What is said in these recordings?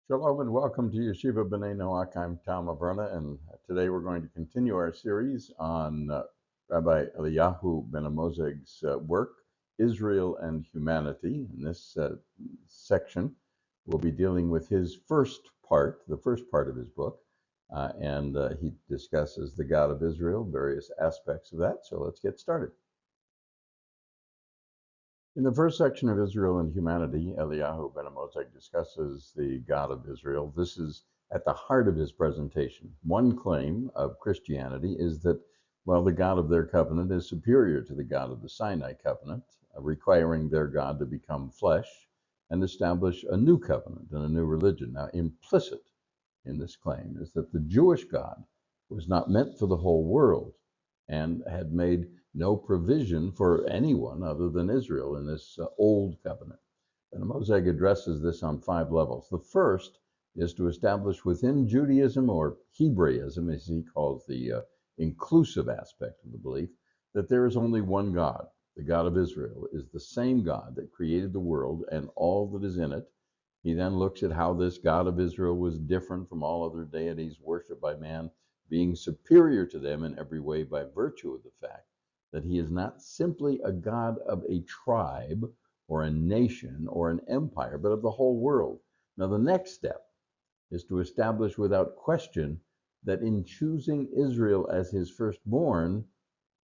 Shalom and welcome to Yeshiva B'nai Noach. I'm Tom Averna, and today we're going to continue our series on Rabbi Eliyahu Benamozegh's work, Israel and Humanity. In this section, we'll be dealing with his the first part of his book, and he discusses the God of Israel, various aspects of that. So let's get started. In the first section of Israel and Humanity, Eliyahu Benamozegh discusses the God of Israel. This is at the heart of his presentation. One claim of Christianity is that, well, the God of their covenant is superior to the God of the Sinai covenant, requiring their God to become flesh and establish a new covenant and a new religion. Now, implicit in this claim is that the Jewish God was not meant for the whole world and had made no provision for anyone other than Israel in this old covenant. And Mosaic addresses this on 5 levels. The first is to establish within Judaism, or Hebraism, as he calls the inclusive aspect of the belief, that there is only one God. The God of Israel is the same God that created the world and all that is in it. He then looks at how this God of Israel was different from all other deities worshipped by man, being superior to them in every way by virtue of the fact that he is not simply a God of a tribe or a nation or an empire, but of the whole world. Now, the next step is to establish without question that in choosing Israel as his firstborn,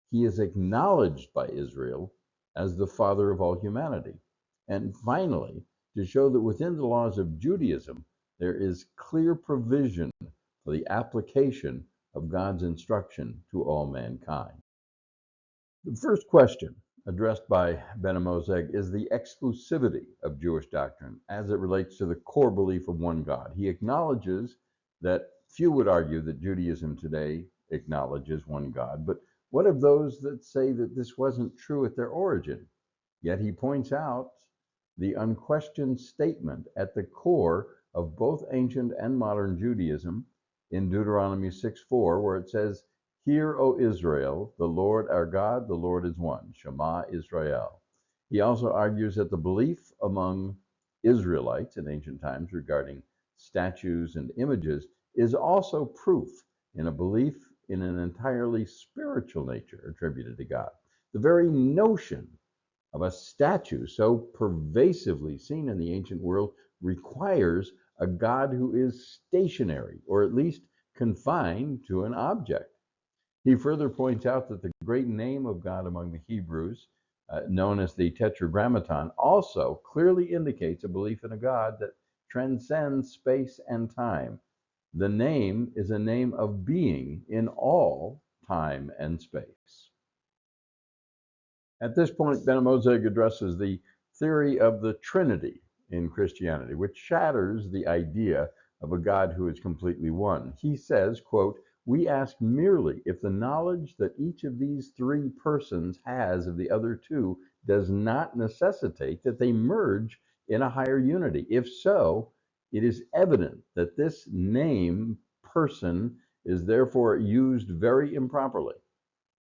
he is acknowledged by Israel as the father of all humanity. And finally, to show that within the laws of Judaism, there is clear provision for the application of God's instruction to all mankind. The first question addressed by Benamozegh is the exclusivity of Jewish doctrine as it relates to the core belief of one God. He acknowledges that few would argue that Judaism today acknowledges one God, but what of those that say that this wasn't true at their origin? Yet he points out the unquestioned statement at the core of both ancient and modern Judaism in Deuteronomy 6:4, where it says, "Hear, O Israel, the Lord our God, the Lord is one. Shema Israel." He also argues that the belief among Israelites in ancient times regarding statues and images is also proof in a belief in an entirely spiritual nature attributed to God. The very notion of a statue so pervasively seen in the ancient world requires a God who is stationary, or at least confined to an object. He further points out that the great name of God among the Hebrews, known as the Tetragrammaton, also clearly indicates a belief in a God that transcends space and time. The name is a name of being in all time and space. At this point, Benamozegh addresses the theory of the Trinity in Christianity, which shatters the idea of a God who is completely one. He says, quote, "We ask merely if the knowledge that each of these 3 persons has of the other 2 does not necessitate that they merge in a higher unity. If so, it is evident that this name, person, is therefore used very improperly,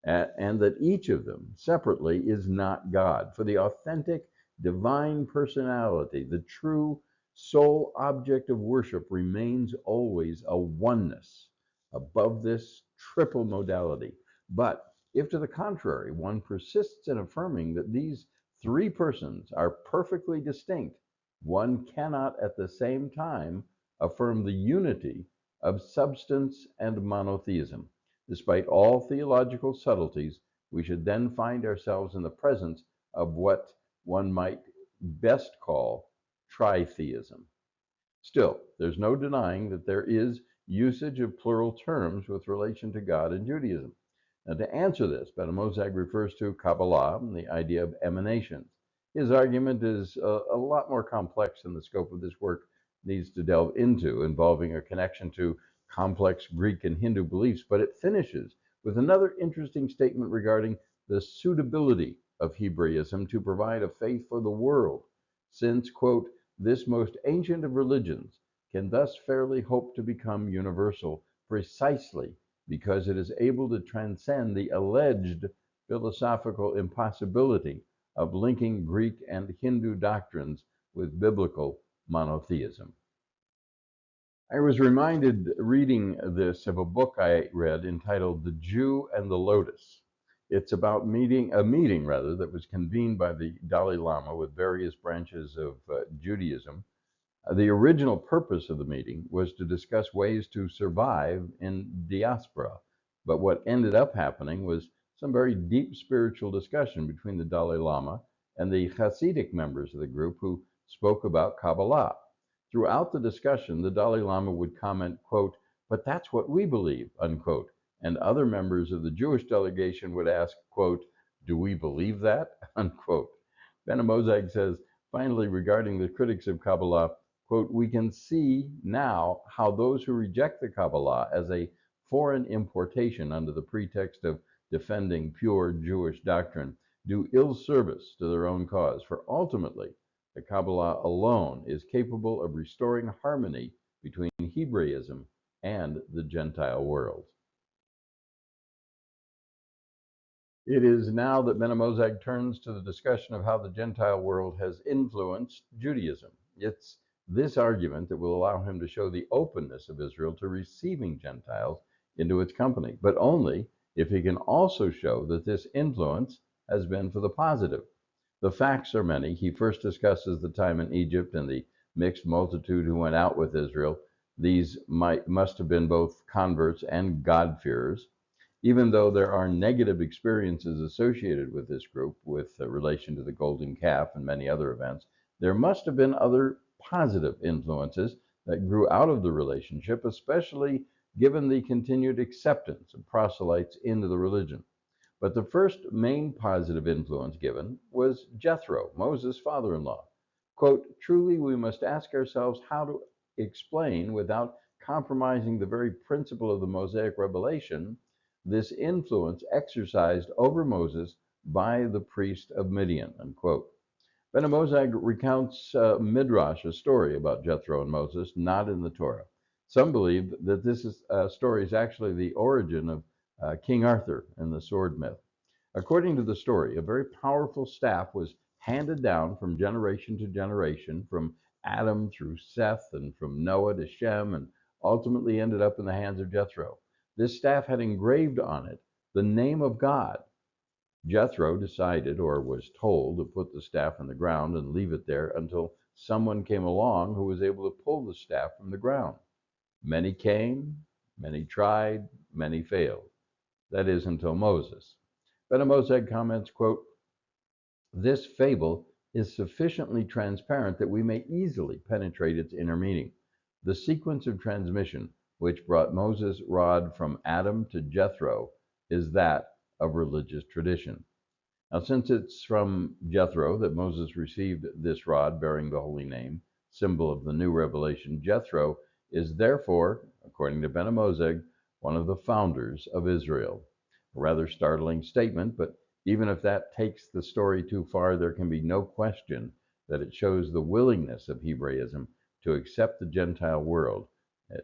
and that each of them separately is not God. For the authentic divine personality, the true sole object of worship remains always a oneness above this triple modality. But if to the contrary, one persists in affirming that these 3 persons are perfectly distinct, one cannot at the same time affirm the unity of substance and monotheism. Despite all theological subtleties, we should then find ourselves in the presence of what one might best call tritheism. Still, there's no denying that there is usage of plural terms with relation to God in Judaism. Now, to answer this, Benamozegh refers to Kabbalah and the idea of emanations. His argument is a lot more complex than the scope of this work needs to delve into, involving a connection to complex Greek and Hindu beliefs, but it finishes with another interesting statement regarding the suitability of Hebraism to provide a faith for the world, since, quote, "this most ancient of religions can thus fairly hope to become universal precisely because it is able to transcend the alleged philosophical impossibility of linking Greek and Hindu doctrines with biblical monotheism." I was reminded reading this of a book I read entitled The Jew and the Lotus. It's about a meeting rather, that was convened by the Dalai Lama with various branches of Judaism. The original purpose of the meeting was to discuss ways to survive in diaspora. But what ended up happening was some very deep spiritual discussion between the Dalai Lama and the Hasidic members of the group who spoke about Kabbalah. Throughout the discussion, the Dalai Lama would comment, quote, "But that's what we believe," unquote. And other members of the Jewish delegation would ask, quote, "Do we believe that?" unquote. Benamozegh says, finally, regarding the critics of Kabbalah, quote, "We can see now how those who reject the Kabbalah as a foreign importation under the pretext of defending pure Jewish doctrine do ill service to their own cause, for ultimately the Kabbalah alone is capable of restoring harmony between Hebraism and the Gentile world." It is now that Benamozegh turns to the discussion of how the Gentile world has influenced Judaism. It's this argument that will allow him to show the openness of Israel to receiving Gentiles into its company, but only if he can also show that this influence has been for the positive. The facts are many. He first discusses the time in Egypt and the mixed multitude who went out with Israel. These must have been both converts and God-fearers. Even though there are negative experiences associated with this group with relation to the golden calf and many other events, there must have been other positive influences that grew out of the relationship, especially given the continued acceptance of proselytes into the religion. But the first main positive influence given was Jethro, Moses' father-in-law. Quote, "Truly we must ask ourselves how to explain, without compromising the very principle of the Mosaic revelation, this influence exercised over Moses by the priest of Midian," unquote. Benamozegh recounts Midrash, a story about Jethro and Moses, not in the Torah. Some believe that this story is actually the origin of King Arthur and the sword myth. According to the story, a very powerful staff was handed down from generation to generation, from Adam through Seth, and from Noah to Shem, and ultimately ended up in the hands of Jethro. This staff had engraved on it the name of God. Jethro decided, or was told, to put the staff on the ground and leave it there until someone came along who was able to pull the staff from the ground. Many came, many tried, many failed. That is, until Moses. Benamozegh comments, quote, "This fable is sufficiently transparent that we may easily penetrate its inner meaning. The sequence of transmission which brought Moses' rod from Adam to Jethro is that of religious tradition." Now, since it's from Jethro that Moses received this rod bearing the holy name, symbol of the new revelation, Jethro is therefore, according to Benamozegh, one of the founders of Israel. A rather startling statement, but even if that takes the story too far, there can be no question that it shows the willingness of Hebraism to accept the Gentile world,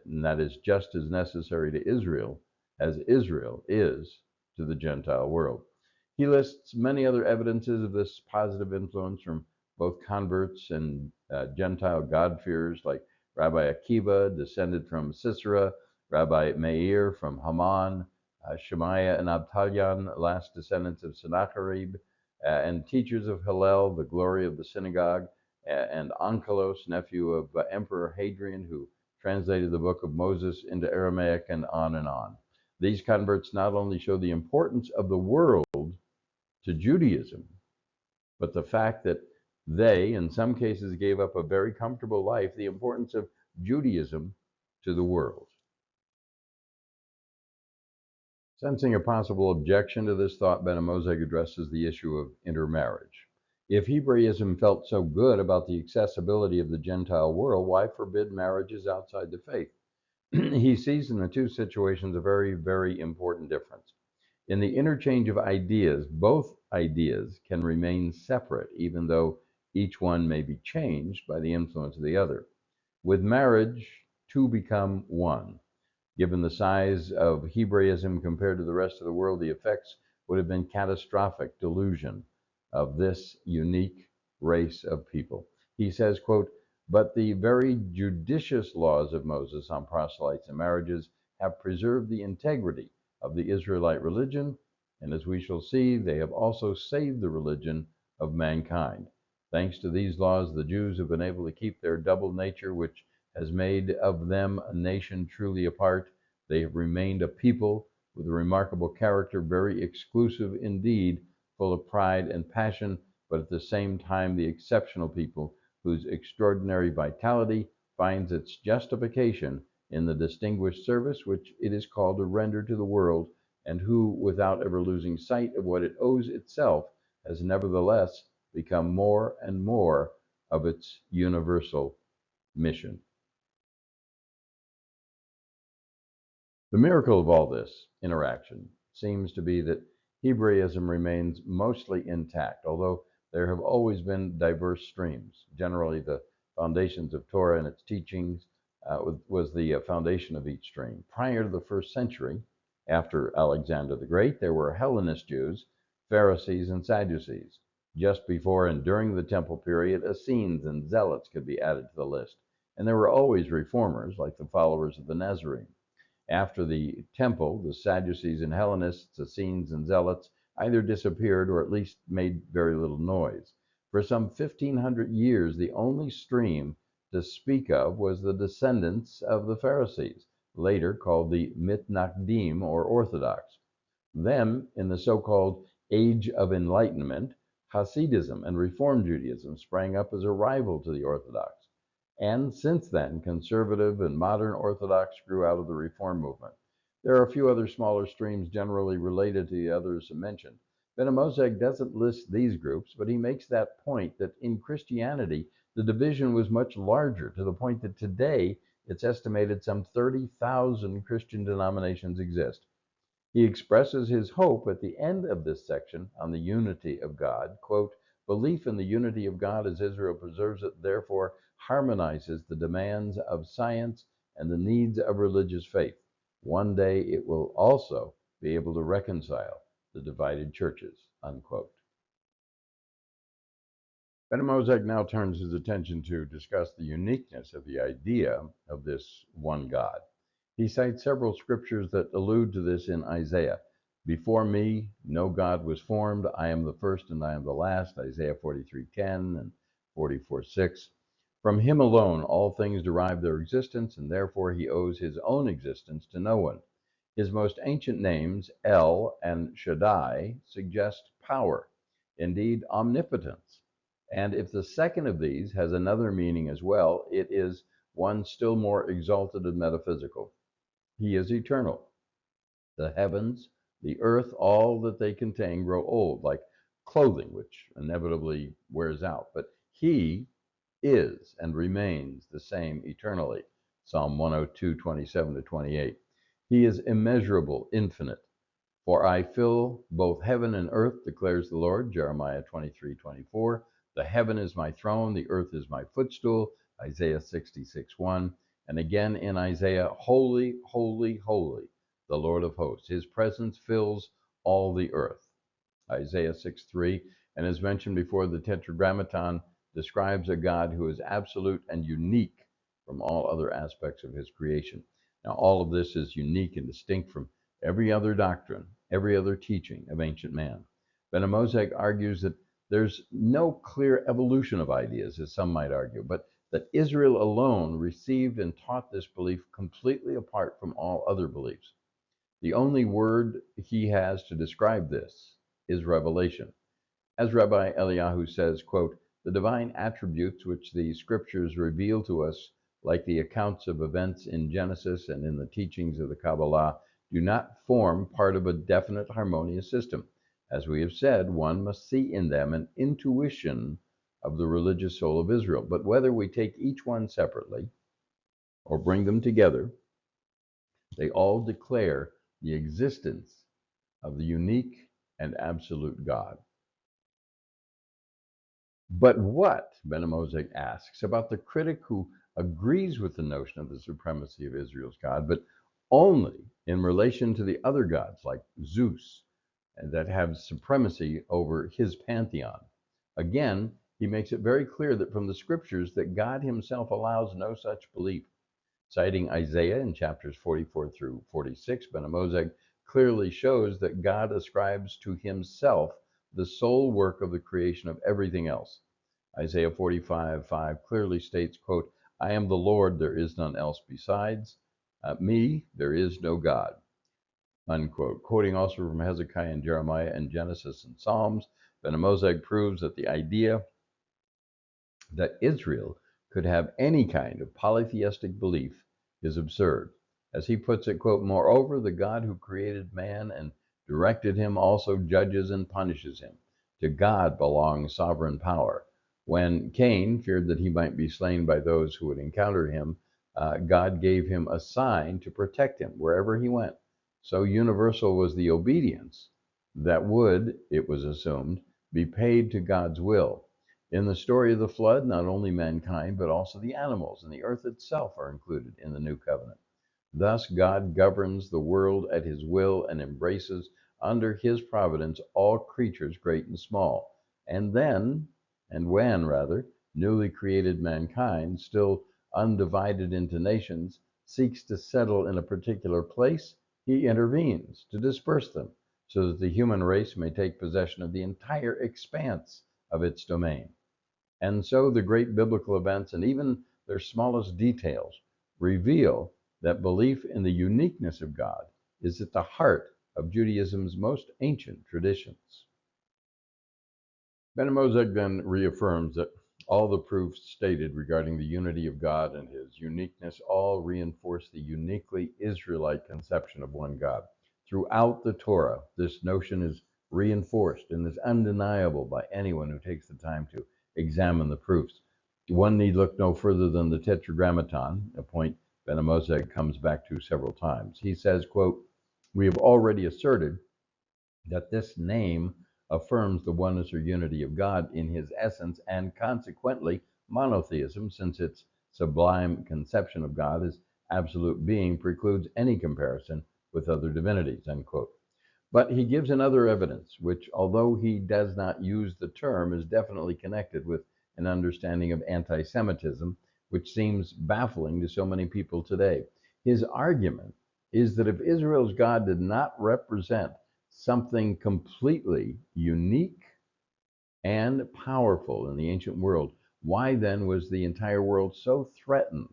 and that is just as necessary to Israel as Israel is to the Gentile world. He lists many other evidences of this positive influence from both converts and Gentile God-fearers, like Rabbi Akiva, descended from Sisera, Rabbi Meir from Haman, Shemaiah and Abtalyan, last descendants of Sennacherib, and teachers of Hillel, the glory of the synagogue, and Onkelos, nephew of Emperor Hadrian, who translated the book of Moses into Aramaic, and on and on. These converts not only show the importance of the world to Judaism, but the fact that they, in some cases, gave up a very comfortable life, the importance of Judaism to the world. Sensing a possible objection to this thought, Benamozegh addresses the issue of intermarriage. If Hebraism felt so good about the accessibility of the Gentile world, why forbid marriages outside the faith? He sees in the two situations a very, very important difference. In the interchange of ideas, both ideas can remain separate, even though each one may be changed by the influence of the other. With marriage, two become one. Given the size of Hebraism compared to the rest of the world, the effects would have been catastrophic delusion of this unique race of people. He says, quote, But the very judicious laws of Moses on proselytes and marriages have preserved the integrity of the Israelite religion, and as we shall see, they have also saved the religion of mankind. Thanks to these laws, the Jews have been able to keep their double nature, which has made of them a nation truly apart. They have remained a people with a remarkable character, very exclusive indeed, full of pride and passion, but at the same time the exceptional people whose extraordinary vitality finds its justification in the distinguished service which it is called to render to the world, and who, without ever losing sight of what it owes itself, has nevertheless become more and more of its universal mission. The miracle of all this interaction seems to be that Hebraism remains mostly intact, although there have always been diverse streams. Generally, the foundations of Torah and its teachings was the foundation of each stream. Prior to the first century, after Alexander the Great, there were Hellenist Jews, Pharisees, and Sadducees. Just before and during the Temple period, Essenes and Zealots could be added to the list. And there were always reformers, like the followers of the Nazarene. After the Temple, the Sadducees and Hellenists, Essenes and Zealots either disappeared or at least made very little noise. For some 1,500 years, the only stream to speak of was the descendants of the Pharisees, later called the Mitnagdim, or Orthodox. Then, in the so-called Age of Enlightenment, Hasidism and Reform Judaism sprang up as a rival to the Orthodox. And since then, conservative and modern Orthodox grew out of the Reform movement. There are a few other smaller streams generally related to the others mentioned. Benamozegh doesn't list these groups, but he makes that point that in Christianity, the division was much larger, to the point that today it's estimated some 30,000 Christian denominations exist. He expresses his hope at the end of this section on the unity of God, quote, "Belief in the unity of God as Israel preserves it, therefore, harmonizes the demands of science and the needs of religious faith. One day it will also be able to reconcile the divided churches," unquote. Benamozegh now turns his attention to discuss the uniqueness of the idea of this one God. He cites several scriptures that allude to this in Isaiah. "Before me, no God was formed. I am the first and I am the last," Isaiah 43:10 and 44:6. "From him alone, all things derive their existence, and therefore he owes his own existence to no one." His most ancient names, El and Shaddai, suggest power, indeed omnipotence. And if the second of these has another meaning as well, it is one still more exalted and metaphysical. He is eternal. The heavens, the earth, all that they contain grow old, like clothing, which inevitably wears out. But he is and remains the same eternally. Psalm 102:27-28. He is immeasurable, infinite. "For I fill both heaven and earth, declares the Lord," Jeremiah 23:24. "The heaven is my throne, the earth is my footstool," Isaiah 66:1. And again in Isaiah, "Holy, holy, holy, the Lord of hosts. His presence fills all the earth," Isaiah 6:3. And as mentioned before, the Tetragrammaton describes a God who is absolute and unique from all other aspects of his creation. Now, all of this is unique and distinct from every other doctrine, every other teaching of ancient man. Benamozegh argues that there's no clear evolution of ideas, as some might argue, but that Israel alone received and taught this belief completely apart from all other beliefs. The only word he has to describe this is revelation. As Rabbi Eliyahu says, quote, "The divine attributes which the scriptures reveal to us, like the accounts of events in Genesis and in the teachings of the Kabbalah, do not form part of a definite harmonious system. As we have said, one must see in them an intuition of the religious soul of Israel. But whether we take each one separately or bring them together, they all declare the existence of the unique and absolute God." But what, Benamozegh asks, about the critic who agrees with the notion of the supremacy of Israel's God, but only in relation to the other gods like Zeus, and that have supremacy over his pantheon? Again, He makes it very clear that from the scriptures that God himself allows no such belief. Citing Isaiah in chapters 44 through 46, Benamozegh clearly shows that God ascribes to himself the sole work of the creation of everything else. Isaiah 45:5 clearly states, quote, I am the Lord, there is none else besides me, there is no God, unquote. Quoting also from Hezekiah and Jeremiah and Genesis and Psalms, Benamozegh proves that the idea that Israel could have any kind of polytheistic belief is absurd. As he puts it, quote, moreover, the God who created man and directed him also judges and punishes him. To God belongs sovereign power. When Cain feared that he might be slain by those who would encounter him, God gave him a sign to protect him wherever he went. So universal was the obedience that would, it was assumed, be paid to God's will. In the story of the flood, not only mankind, but also the animals and the earth itself are included in the new covenant. Thus, God governs the world at his will and embraces under his providence all creatures, great and small. And then, and when rather, newly created mankind, still undivided into nations, seeks to settle in a particular place, he intervenes to disperse them so that the human race may take possession of the entire expanse of its domain. And so the great biblical events and even their smallest details reveal that belief in the uniqueness of God is at the heart of Judaism's most ancient traditions. Benamozegh then reaffirms that all the proofs stated regarding the unity of God and his uniqueness all reinforce the uniquely Israelite conception of one God. Throughout the Torah, this notion is reinforced and is undeniable by anyone who takes the time to examine the proofs. One need look no further than the Tetragrammaton, a point Benamozegh comes back to several times. He says, quote, we have already asserted that this name affirms the oneness or unity of God in his essence and consequently monotheism, since its sublime conception of God as absolute being precludes any comparison with other divinities, unquote. But he gives another evidence, which, although he does not use the term, is definitely connected with an understanding of anti-Semitism, which seems baffling to so many people today. His argument is that if Israel's God did not represent something completely unique and powerful in the ancient world, why then was the entire world so threatened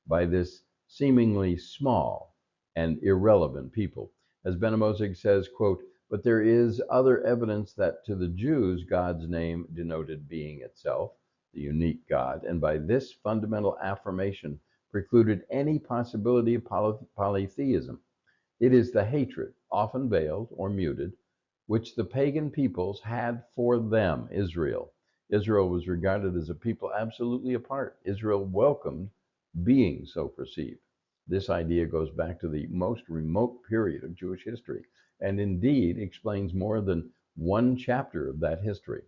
by this seemingly small and irrelevant people? As Benamozegh says, quote, but there is other evidence that to the Jews, God's name denoted being itself, the unique God, and by this fundamental affirmation precluded any possibility of polytheism. It is the hatred, often veiled or muted, which the pagan peoples had for them, Israel. Israel was regarded as a people absolutely apart. Israel welcomed being so perceived. This idea goes back to the most remote period of Jewish history, and indeed explains more than one chapter of that history.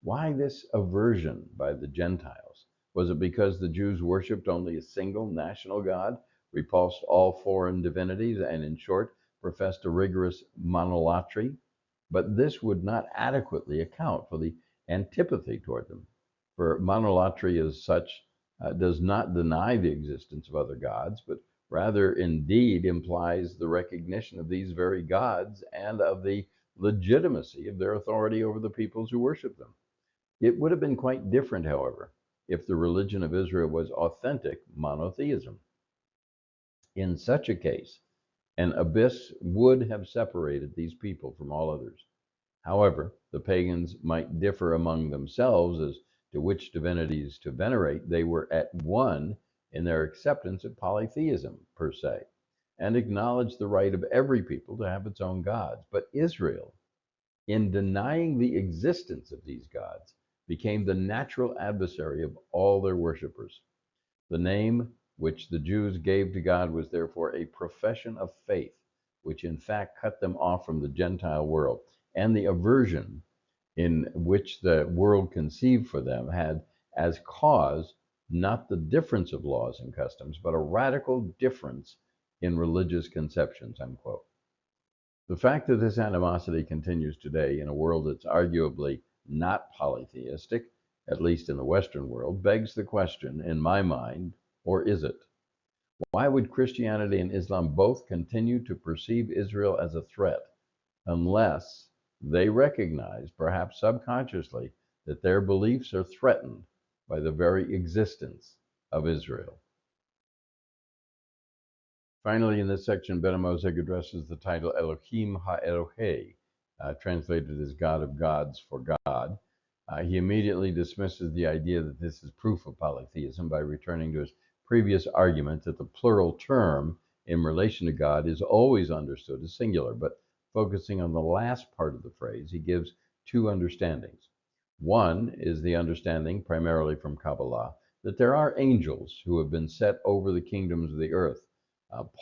Why this aversion by the Gentiles? Was it because the Jews worshipped only a single national God, repulsed all foreign divinities, and in short, professed a rigorous monolatry? But this would not adequately account for the antipathy toward them. For monolatry as such does not deny the existence of other gods, but rather indeed implies the recognition of these very gods and of the legitimacy of their authority over the peoples who worship them. It would have been quite different, however, if the religion of Israel was authentic monotheism. In such a case, an abyss would have separated these people from all others. However, the pagans might differ among themselves as to which divinities to venerate. They were at one in their acceptance of polytheism, per se, and acknowledged the right of every people to have its own gods. But Israel, in denying the existence of these gods, became the natural adversary of all their worshippers. The name which the Jews gave to God was therefore a profession of faith, which in fact cut them off from the Gentile world, and the aversion in which the world conceived for them had as cause not the difference of laws and customs, but a radical difference in religious conceptions, unquote. The fact that this animosity continues today in a world that's arguably not polytheistic at least in the Western world, begs the question, in my mind, or is it? Why would Christianity and Islam both continue to perceive Israel as a threat unless they recognize, perhaps subconsciously, that their beliefs are threatened by the very existence of Israel? Finally, in this section, Benamozegh addresses the title Elohim Ha-Elohei, translated as God of Gods for God. He immediately dismisses the idea that this is proof of polytheism by returning to his previous argument that the plural term in relation to God is always understood as singular, but focusing on the last part of the phrase, he gives two understandings. One is the understanding, primarily from Kabbalah, that there are angels who have been set over the kingdoms of the earth.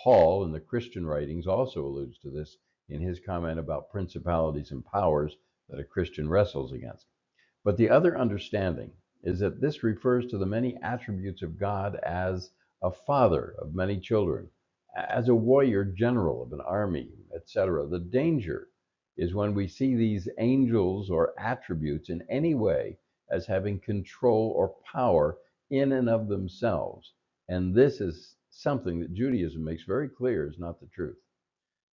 Paul, in the Christian writings, also alludes to this in his comment about principalities and powers that a Christian wrestles against. But the other understanding is that this refers to the many attributes of God as a father of many children, as a warrior general of an army, etc. The danger is when we see these angels or attributes in any way as having control or power in and of themselves. And this is something that Judaism makes very clear is not the truth.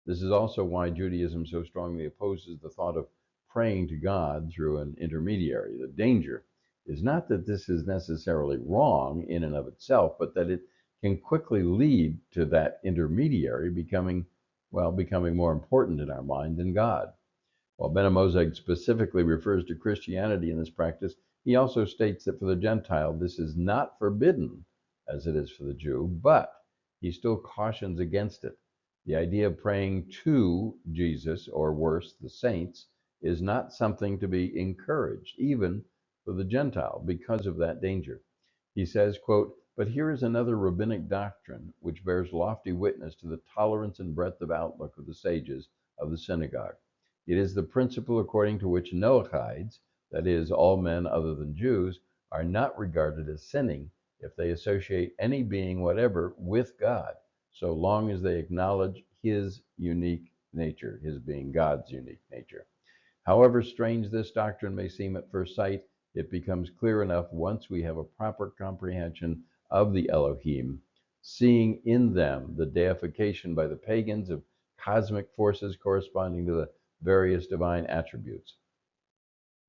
This is also why Judaism so strongly opposes the thought of praying to God through an intermediary. The danger is not that this is necessarily wrong in and of itself, but that it can quickly lead to that intermediary becoming more important in our mind than God. While Benamozegh specifically refers to Christianity in this practice, he also states that for the Gentile, this is not forbidden as it is for the Jew, but he still cautions against it. The idea of praying to Jesus, or worse, the saints, is not something to be encouraged, even for the Gentile, because of that danger. He says, quote, "But here is another rabbinic doctrine which bears lofty witness to the tolerance and breadth of outlook of the sages of the synagogue. It is the principle according to which Noachides, that is, all men other than Jews, are not regarded as sinning if they associate any being whatever with God, so long as they acknowledge his unique nature, his being God's unique nature. However strange this doctrine may seem at first sight, it becomes clear enough once we have a proper comprehension of the Elohim, seeing in them the deification by the pagans of cosmic forces corresponding to the various divine attributes.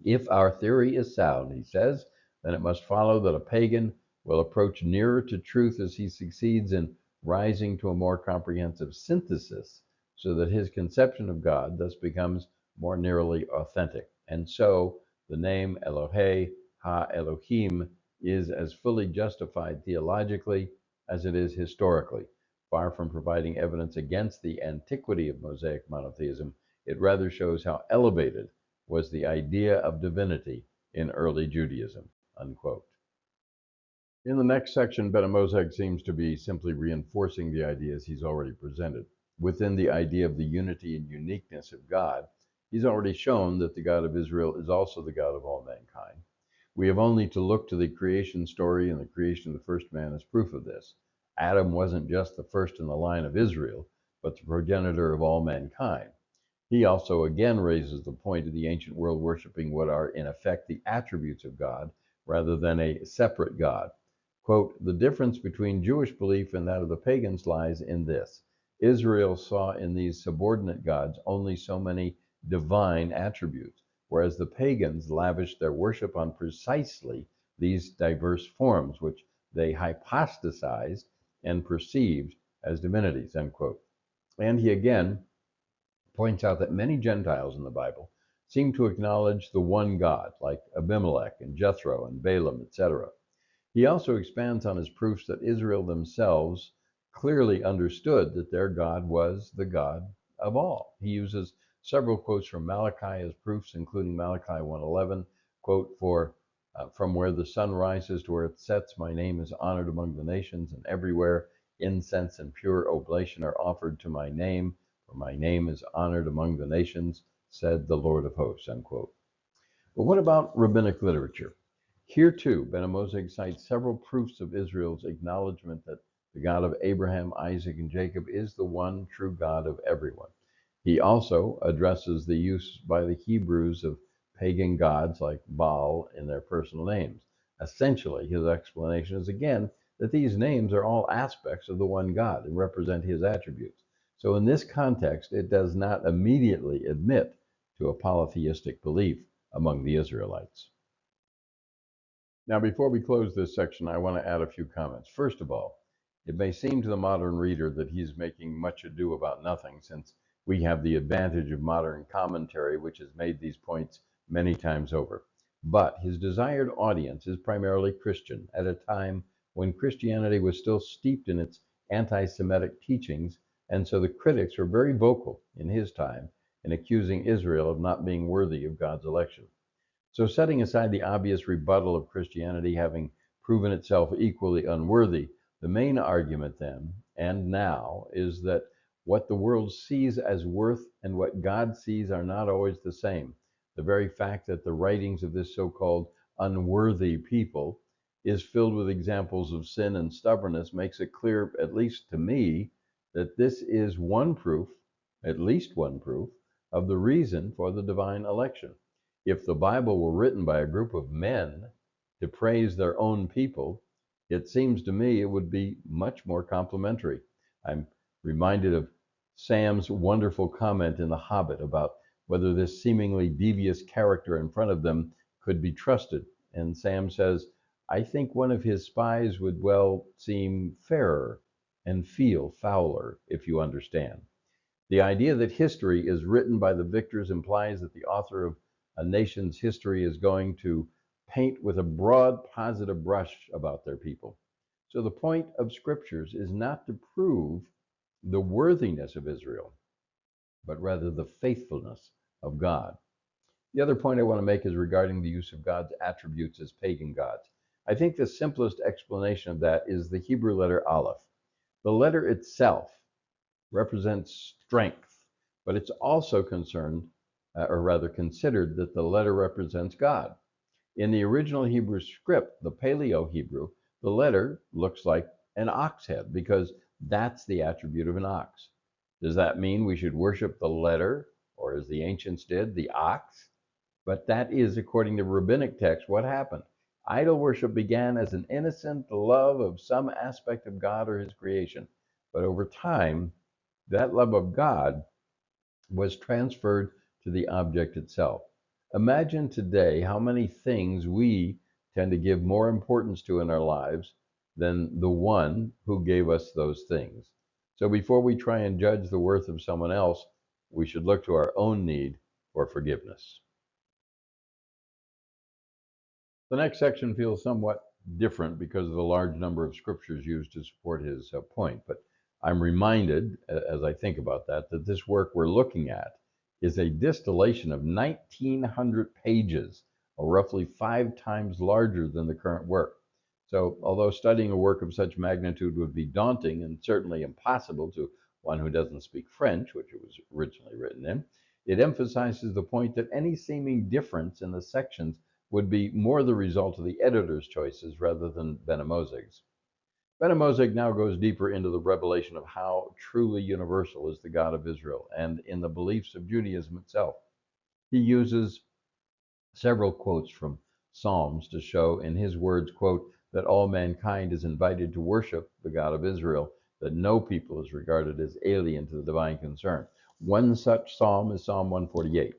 If our theory is sound," he says, "then it must follow that a pagan will approach nearer to truth as he succeeds in rising to a more comprehensive synthesis, so that his conception of God thus becomes more nearly authentic. And so the name Elohei Ha-Elohim is as fully justified theologically as it is historically. Far from providing evidence against the antiquity of Mosaic monotheism, it rather shows how elevated was the idea of divinity in early Judaism," unquote. In the next section, Benamozegh seems to be simply reinforcing the ideas he's already presented. Within the idea of the unity and uniqueness of God, he's already shown that the God of Israel is also the God of all mankind. We have only to look to the creation story and the creation of the first man as proof of this. Adam wasn't just the first in the line of Israel, but the progenitor of all mankind. He also again raises the point of the ancient world worshiping what are in effect the attributes of God rather than a separate God. Quote, "The difference between Jewish belief and that of the pagans lies in this. Israel saw in these subordinate gods only so many divine attributes, whereas the pagans lavished their worship on precisely these diverse forms, which they hypostasized and perceived as divinities," unquote. And he again points out that many Gentiles in the Bible seem to acknowledge the one God, like Abimelech and Jethro and Balaam, etc. He also expands on his proofs that Israel themselves clearly understood that their God was the God of all. He uses several quotes from Malachi as proofs, including Malachi 1:11, quote, from where the sun rises to where it sets, my name is honored among the nations, and everywhere incense and pure oblation are offered to my name, for my name is honored among the nations, said the Lord of hosts," unquote. But what about rabbinic literature? Here too, Benamozegh cites several proofs of Israel's acknowledgement that the God of Abraham, Isaac, and Jacob is the one true God of everyone. He also addresses the use by the Hebrews of pagan gods like Baal in their personal names. Essentially, his explanation is again that these names are all aspects of the one God and represent his attributes. So in this context, it does not immediately admit to a polytheistic belief among the Israelites. Now, before we close this section, I want to add a few comments. First of all, it may seem to the modern reader that he's making much ado about nothing, since we have the advantage of modern commentary, which has made these points many times over. But his desired audience is primarily Christian, at a time when Christianity was still steeped in its anti-Semitic teachings, and so the critics were very vocal in his time in accusing Israel of not being worthy of God's election. So, setting aside the obvious rebuttal of Christianity having proven itself equally unworthy, the main argument then and now is that what the world sees as worth and what God sees are not always the same. The very fact that the writings of this so-called unworthy people is filled with examples of sin and stubbornness makes it clear, at least to me, that this is one proof, at least one proof, of the reason for the divine election. If the Bible were written by a group of men to praise their own people, it seems to me it would be much more complimentary. I'm reminded of Sam's wonderful comment in The Hobbit about whether this seemingly devious character in front of them could be trusted. And Sam says, I think one of his spies would well seem fairer and feel fouler, if you understand. The idea that history is written by the victors implies that the author of a nation's history is going to paint with a broad positive brush about their people. So the point of scriptures is not to prove the worthiness of Israel, but rather the faithfulness of God. The other point I want to make is regarding the use of God's attributes as pagan gods. I think the simplest explanation of that is the Hebrew letter Aleph. The letter itself represents strength, but it's also considered that the letter represents God. In the original Hebrew script, the Paleo Hebrew, the letter looks like an ox head because that's the attribute of an ox. Does that mean we should worship the letter, or as the ancients did, the ox? But that is, according to rabbinic text, what happened. Idol worship began as an innocent love of some aspect of God or his creation. But over time, that love of God was transferred to the object itself. Imagine today how many things we tend to give more importance to in our lives than the one who gave us those things. So before we try and judge the worth of someone else, we should look to our own need for forgiveness. The next section feels somewhat different because of the large number of scriptures used to support his point, but I'm reminded, as I think about that this work we're looking at is a distillation of 1,900 pages, or roughly 5 times larger than the current work. So, although studying a work of such magnitude would be daunting and certainly impossible to one who doesn't speak French, which it was originally written in, it emphasizes the point that any seeming difference in the sections would be more the result of the editor's choices rather than Benamozegh's. Benamozegh now goes deeper into the revelation of how truly universal is the God of Israel and in the beliefs of Judaism itself. He uses several quotes from Psalms to show, in his words, quote, that all mankind is invited to worship the God of Israel, that no people is regarded as alien to the divine concern. One such psalm is Psalm 148.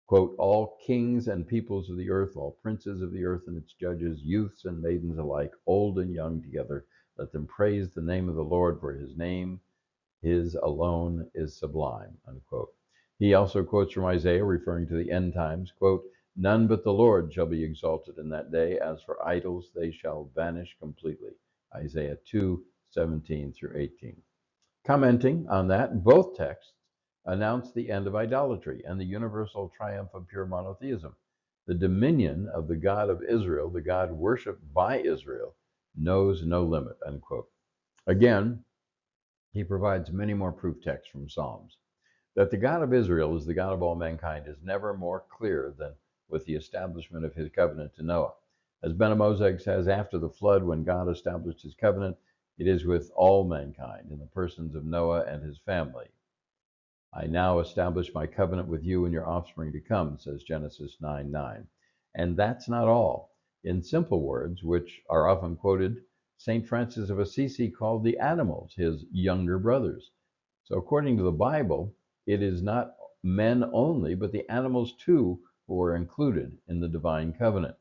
Quote, all kings and peoples of the earth, all princes of the earth and its judges, youths and maidens alike, old and young together, let them praise the name of the Lord, for his name, his alone, is sublime, unquote. He also quotes from Isaiah, referring to the end times, quote, none but the Lord shall be exalted in that day. As for idols, they shall vanish completely. Isaiah 2:17 through 18. Commenting on that, both texts announce the end of idolatry and the universal triumph of pure monotheism. The dominion of the God of Israel, the God worshipped by Israel, knows no limit, unquote. Again, he provides many more proof texts from Psalms. That the God of Israel is the God of all mankind is never more clear than with the establishment of his covenant to Noah. As Benamozegh says, after the flood, when God established his covenant, it is with all mankind in the persons of Noah and his family. I now establish my covenant with you and your offspring to come, says Genesis 9:9. And that's not all. In simple words, which are often quoted, St. Francis of Assisi called the animals his younger brothers. So according to the Bible, it is not men only, but the animals too who are included in the divine covenant.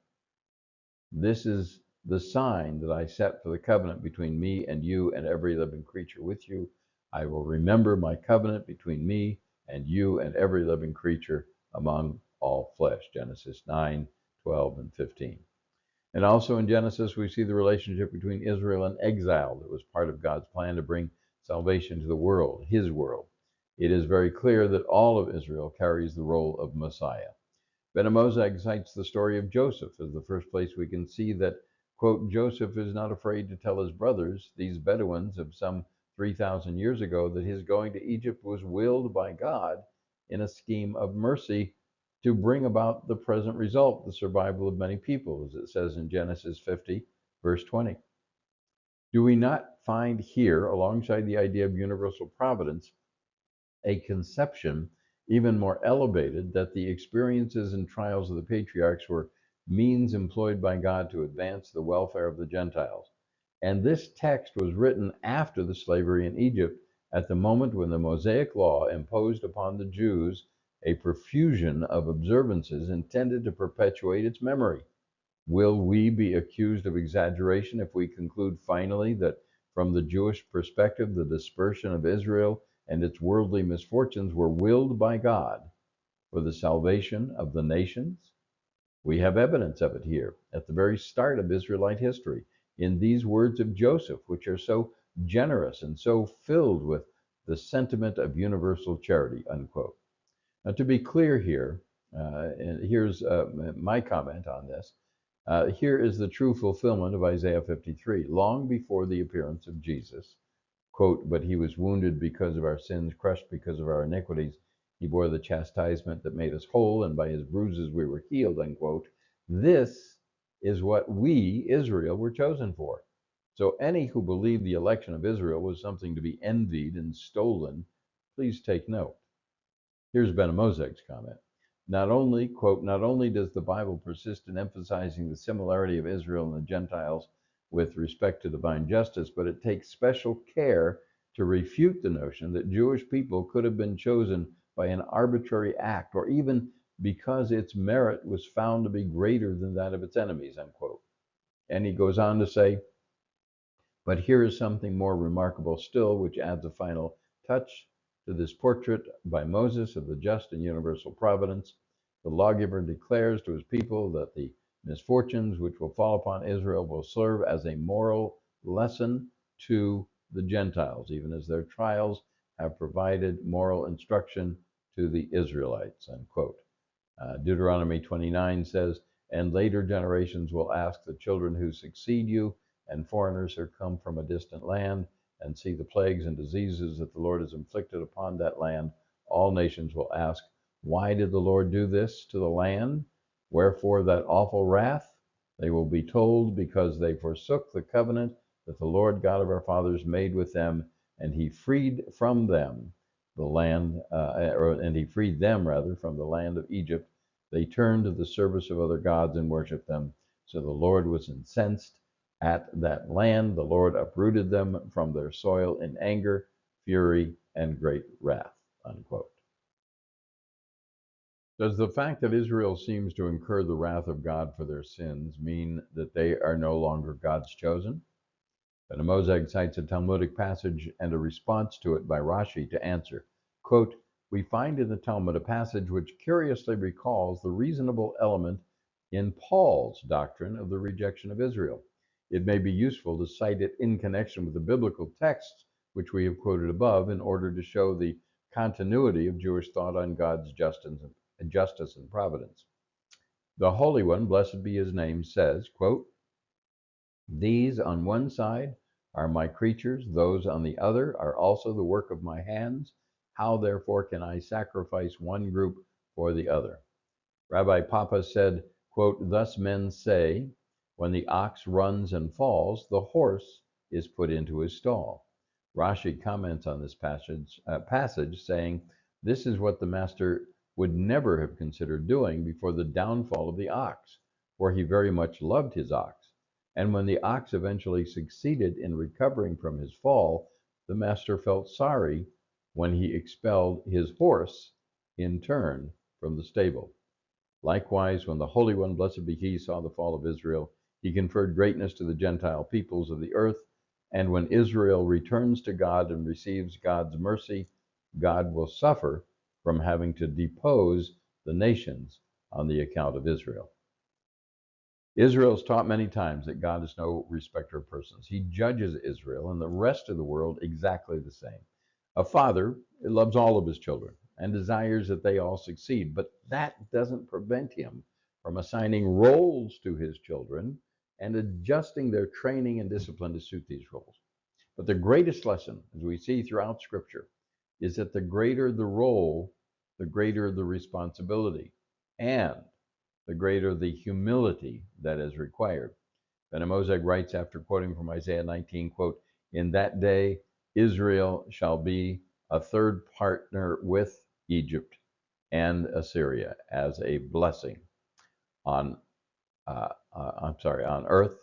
This is the sign that I set for the covenant between me and you and every living creature with you. I will remember my covenant between me and you and every living creature among all flesh. Genesis 9:12 and 15. And also in Genesis, we see the relationship between Israel and exile that was part of God's plan to bring salvation to the world, his world. It is very clear that all of Israel carries the role of Messiah. Benamozegh cites the story of Joseph as the first place we can see that, quote, Joseph is not afraid to tell his brothers, these Bedouins of some 3,000 years ago, that his going to Egypt was willed by God in a scheme of mercy to bring about the present result, the survival of many people, as it says in Genesis 50, verse 20. Do we not find here, alongside the idea of universal providence, a conception even more elevated that the experiences and trials of the patriarchs were means employed by God to advance the welfare of the Gentiles? And this text was written after the slavery in Egypt, at the moment when the Mosaic law imposed upon the Jews a profusion of observances intended to perpetuate its memory. Will we be accused of exaggeration if we conclude finally that from the Jewish perspective, the dispersion of Israel and its worldly misfortunes were willed by God for the salvation of the nations? We have evidence of it here at the very start of Israelite history in these words of Joseph, which are so generous and so filled with the sentiment of universal charity, unquote. Now, to be clear here, and here's my comment on this. Here is the true fulfillment of Isaiah 53, long before the appearance of Jesus. Quote, but he was wounded because of our sins, crushed because of our iniquities. He bore the chastisement that made us whole, and by his bruises we were healed, unquote. This is what we, Israel, were chosen for. So any who believe the election of Israel was something to be envied and stolen, please take note. Here's Benamozegh's comment. Not only, quote, not only does the Bible persist in emphasizing the similarity of Israel and the Gentiles with respect to divine justice, but it takes special care to refute the notion that Jewish people could have been chosen by an arbitrary act, or even because its merit was found to be greater than that of its enemies, unquote. And he goes on to say, but here is something more remarkable still, which adds a final touch to this portrait by Moses of the just and universal providence. The lawgiver declares to his people that the misfortunes which will fall upon Israel will serve as a moral lesson to the Gentiles, even as their trials have provided moral instruction to the Israelites, unquote. Deuteronomy 29 says, and later generations will ask the children who succeed you and foreigners who come from a distant land and see the plagues and diseases that the Lord has inflicted upon that land. All nations will ask, why did the Lord do this to the land? Wherefore that awful wrath? They will be told, because they forsook the covenant that the Lord God of our fathers made with them, and he freed from them the land, and he freed them rather from the land of Egypt. They turned to the service of other gods and worshiped them. So the Lord was incensed at that land. The Lord uprooted them from their soil in anger, fury, and great wrath, unquote. Does the fact that Israel seems to incur the wrath of God for their sins mean that they are no longer God's chosen? Benamozegh cites a Talmudic passage and a response to it by Rashi to answer. Quote, we find in the Talmud a passage which curiously recalls the reasonable element in Paul's doctrine of the rejection of Israel. It may be useful to cite it in connection with the biblical texts which we have quoted above in order to show the continuity of Jewish thought on God's justice and providence. The Holy One, blessed be his name, says, quote, these on one side are my creatures, those on the other are also the work of my hands. How therefore can I sacrifice one group for the other? Rabbi Papa said, quote, thus men say, when the ox runs and falls, the horse is put into his stall. Rashi comments on this passage saying, This is what the master would never have considered doing before the downfall of the ox, for he very much loved his ox. And when the ox eventually succeeded in recovering from his fall, the master felt sorry when he expelled his horse in turn from the stable. Likewise, when the Holy One, blessed be he, saw the fall of Israel, he conferred greatness to the Gentile peoples of the earth. And when Israel returns to God and receives God's mercy, God will suffer from having to depose the nations on the account of Israel. Israel is taught many times that God is no respecter of persons. He judges Israel and the rest of the world exactly the same. A father loves all of his children and desires that they all succeed, but that doesn't prevent him from assigning roles to his children and adjusting their training and discipline to suit these roles. But the greatest lesson, as we see throughout Scripture, is that the greater the role, the greater the responsibility, and the greater the humility that is required. Benamozegh writes, after quoting from Isaiah 19, quote, "In that day Israel shall be a third partner with Egypt and Assyria as a blessing on on earth,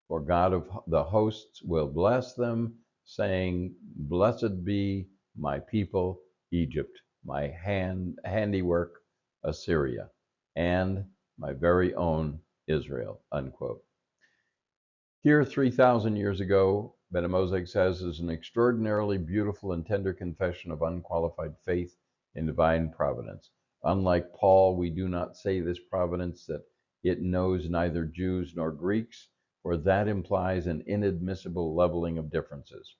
for God of the hosts will bless them, saying, Blessed be my people, Egypt, my handiwork, Assyria, and my very own Israel," unquote. Here, 3,000 years ago, Benamozegh says, is an extraordinarily beautiful and tender confession of unqualified faith in divine providence. Unlike Paul, we do not say this providence that it knows neither Jews nor Greeks, for that implies an inadmissible leveling of differences,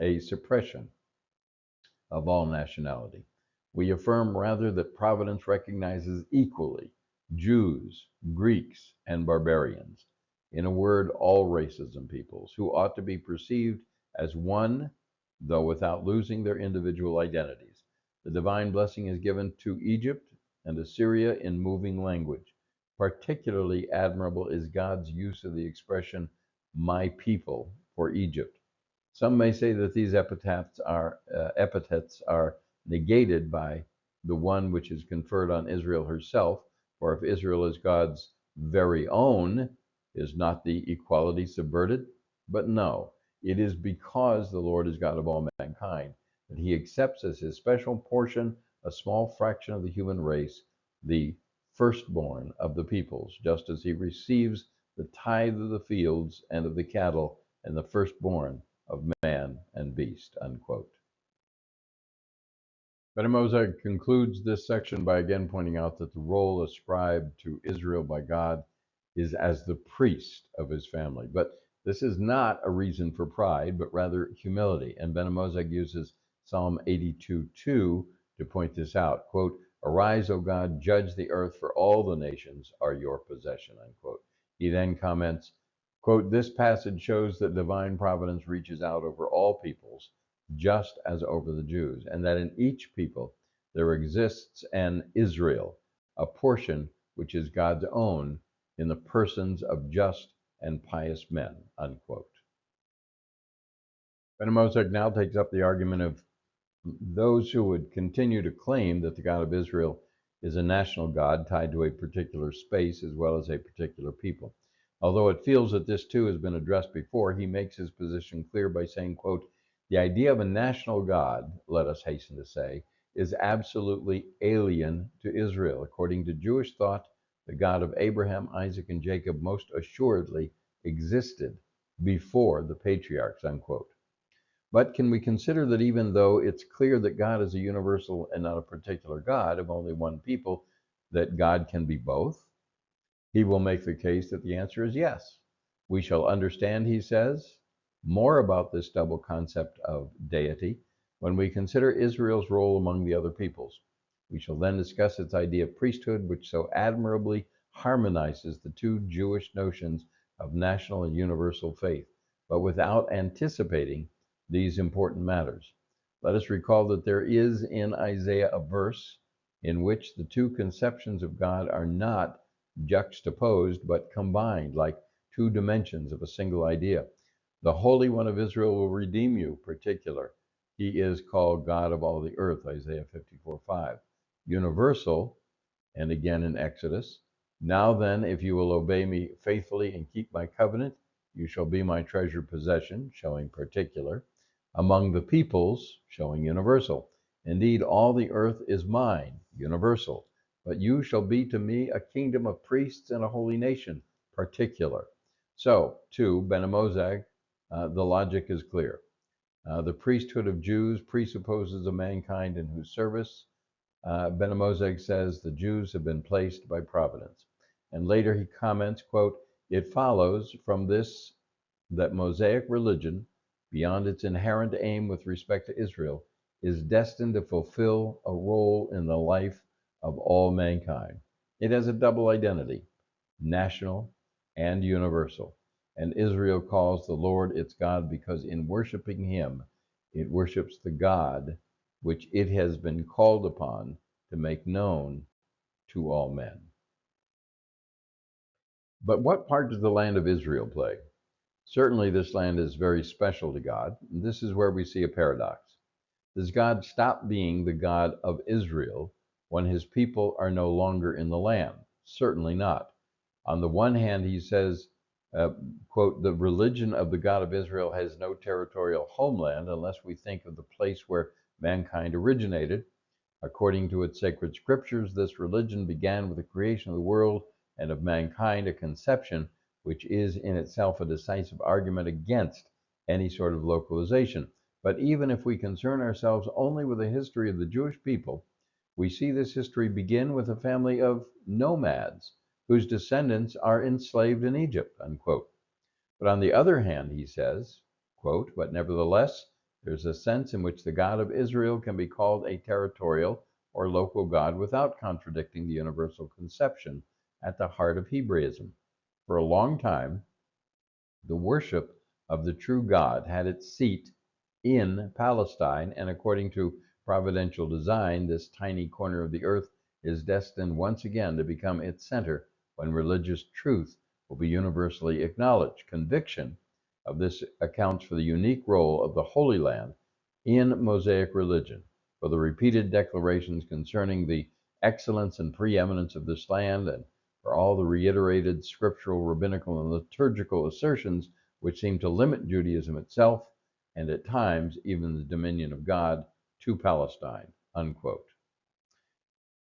a suppression of all nationality. We affirm rather that providence recognizes equally Jews, Greeks, and barbarians. In a word, all races and peoples, who ought to be perceived as one, though without losing their individual identities. The divine blessing is given to Egypt and Assyria in moving language. Particularly admirable is God's use of the expression, my people, for Egypt. Some may say that these epithets are negated by the one which is conferred on Israel herself, for if Israel is God's very own, is not the equality subverted? But no, it is because the Lord is God of all mankind that he accepts as his special portion a small fraction of the human race, the firstborn of the peoples, just as he receives the tithe of the fields and of the cattle and the firstborn of man and beast, unquote. Benamozegh concludes this section by again pointing out that the role ascribed to Israel by God is as the priest of his family. But this is not a reason for pride, but rather humility. And Benamozegh uses Psalm 82:2 to point this out. Quote, "Arise, O God, judge the earth, for all the nations are your possession," unquote. He then comments, quote, "This passage shows that divine providence reaches out over all peoples, just as over the Jews, and that in each people there exists an Israel, a portion which is God's own, in the persons of just and pious men," unquote. Benamozegh now takes up the argument of those who would continue to claim that the God of Israel is a national God tied to a particular space as well as a particular people. Although it feels that this too has been addressed before, he makes his position clear by saying, quote, "The idea of a national God, let us hasten to say, is absolutely alien to Israel. According to Jewish thought, the God of Abraham, Isaac, and Jacob most assuredly existed before the patriarchs," unquote. But can we consider that even though it's clear that God is a universal and not a particular God of only one people, that God can be both? He will make the case that the answer is yes. We shall understand, he says, more about this double concept of deity when we consider Israel's role among the other peoples. We shall then discuss its idea of priesthood, which so admirably harmonizes the two Jewish notions of national and universal faith, but without anticipating these important matters. Let us recall that there is in Isaiah a verse in which the two conceptions of God are not juxtaposed but combined like two dimensions of a single idea. The Holy One of Israel will redeem you, particular. He is called God of all the earth, Isaiah 54:5. Universal, and again in Exodus, now then, if you will obey me faithfully and keep my covenant, you shall be my treasured possession, showing particular, among the peoples, showing universal. Indeed, all the earth is mine, universal, but you shall be to me a kingdom of priests and a holy nation, particular. So, to Benamozegh, the logic is clear. The priesthood of Jews presupposes a mankind in whose service Benamozegh says the Jews have been placed by providence. And later he comments, quote, it follows from this that Mosaic religion, beyond its inherent aim with respect to Israel, is destined to fulfill a role in the life of all mankind. It has a double identity, national and universal. And Israel calls the Lord its God because in worshiping him, it worships the God which it has been called upon to make known to all men. But what part does the land of Israel play? Certainly, this land is very special to God. And this is where we see a paradox. Does God stop being the God of Israel when his people are no longer in the land? Certainly not. On the one hand, he says, quote, the religion of the God of Israel has no territorial homeland unless we think of the place where mankind originated. According to its sacred scriptures, this religion began with the creation of the world and of mankind, a conception which is in itself a decisive argument against any sort of localization. But even if we concern ourselves only with the history of the Jewish people, we see this history begin with a family of nomads whose descendants are enslaved in Egypt, unquote. But on the other hand, he says, quote, but nevertheless, there's a sense in which the God of Israel can be called a territorial or local God without contradicting the universal conception at the heart of Hebraism. For a long time, the worship of the true God had its seat in Palestine, and according to providential design, this tiny corner of the earth is destined once again to become its center when religious truth will be universally acknowledged. Conviction of this accounts for the unique role of the Holy Land in Mosaic religion, for the repeated declarations concerning the excellence and preeminence of this land, and for all the reiterated scriptural, rabbinical, and liturgical assertions which seem to limit Judaism itself and at times even the dominion of God to Palestine, unquote.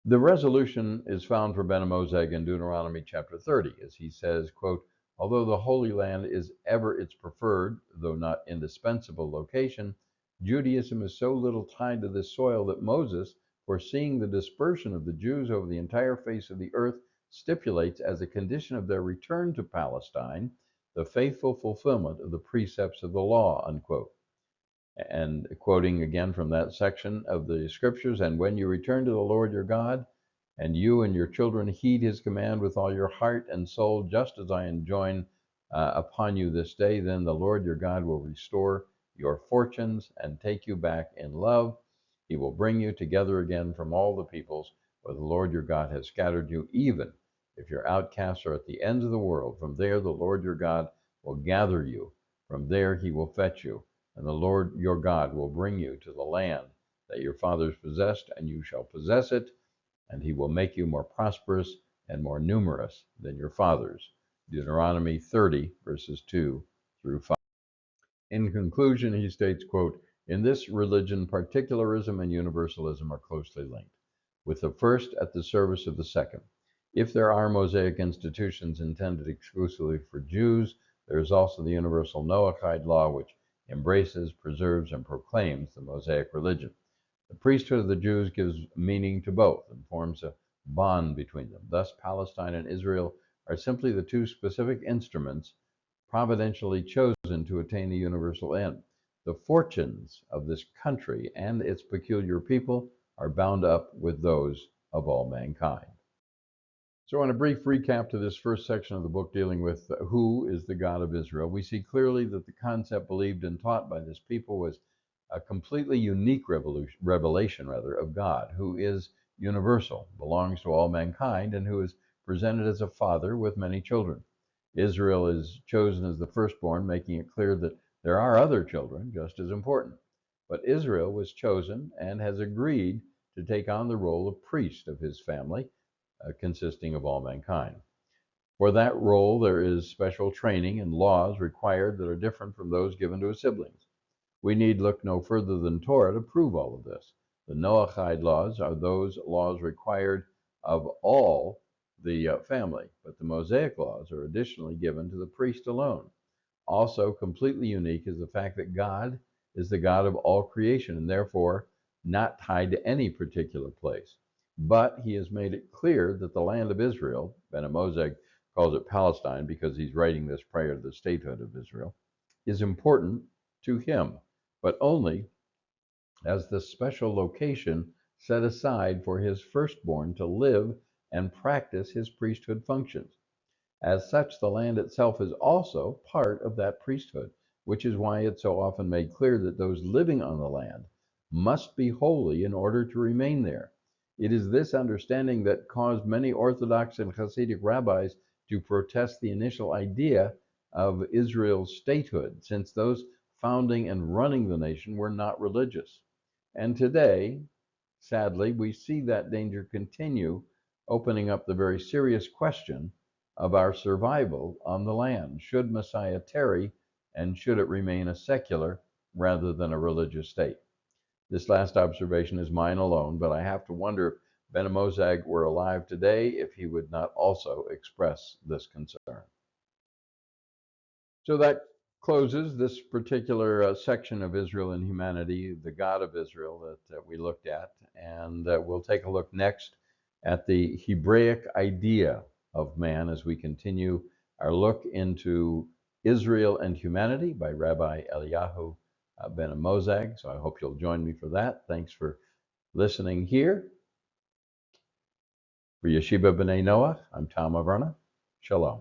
The resolution is found for Benamozegh in Deuteronomy chapter 30, as he says, quote, although the Holy Land is ever its preferred, though not indispensable location, Judaism is so little tied to this soil that Moses, foreseeing the dispersion of the Jews over the entire face of the earth, stipulates as a condition of their return to Palestine the faithful fulfillment of the precepts of the law, unquote. And quoting again from that section of the scriptures, and when you return to the Lord your God, and you and your children heed his command with all your heart and soul, just as I enjoin upon you this day, then the Lord your God will restore your fortunes and take you back in love. He will bring you together again from all the peoples where the Lord your God has scattered you, even if your outcasts are at the ends of the world. From there the Lord your God will gather you. From there he will fetch you. And the Lord your God will bring you to the land that your fathers possessed, and you shall possess it, and he will make you more prosperous and more numerous than your fathers. Deuteronomy 30, verses 2 through 5. In conclusion, he states, quote, in this religion, particularism and universalism are closely linked, with the first at the service of the second. If there are Mosaic institutions intended exclusively for Jews, there is also the universal Noachide law, which embraces, preserves, and proclaims the Mosaic religion. The priesthood of the Jews gives meaning to both and forms a bond between them. Thus, Palestine and Israel are simply the two specific instruments providentially chosen to attain the universal end. The fortunes of this country and its peculiar people are bound up with those of all mankind. So, in a brief recap to this first section of the book dealing with who is the God of Israel, we see clearly that the concept believed and taught by this people was a completely unique revelation of God, who is universal, belongs to all mankind, and who is presented as a father with many children. Israel is chosen as the firstborn, making it clear that there are other children just as important. But Israel was chosen and has agreed to take on the role of priest of his family, consisting of all mankind. For that role, there is special training and laws required that are different from those given to his siblings. We need look no further than Torah to prove all of this. The Noachide laws are those laws required of all the family, but the Mosaic laws are additionally given to the priest alone. Also, completely unique is the fact that God is the God of all creation and therefore not tied to any particular place. But he has made it clear that the land of Israel, Benamozegh calls it Palestine because he's writing this prior to the statehood of Israel, is important to him, but only as the special location set aside for his firstborn to live and practice his priesthood functions. As such, the land itself is also part of that priesthood, which is why it's so often made clear that those living on the land must be holy in order to remain there. It is this understanding that caused many Orthodox and Hasidic rabbis to protest the initial idea of Israel's statehood, since those founding and running the nation were not religious. And today, sadly, we see that danger continue, opening up the very serious question of our survival on the land. Should Messiah tarry, and should it remain a secular rather than a religious state? This last observation is mine alone, but I have to wonder if Benamozegh were alive today, if he would not also express this concern. So that closes this particular section of Israel and humanity, the God of Israel that we looked at. And we'll take a look next at the Hebraic idea of man as we continue our look into Israel and humanity by Rabbi Eliyahu Benamozegh. So I hope you'll join me for that. Thanks for listening here. For Yeshiva B'nai Noach, I'm Tom Averna. Shalom.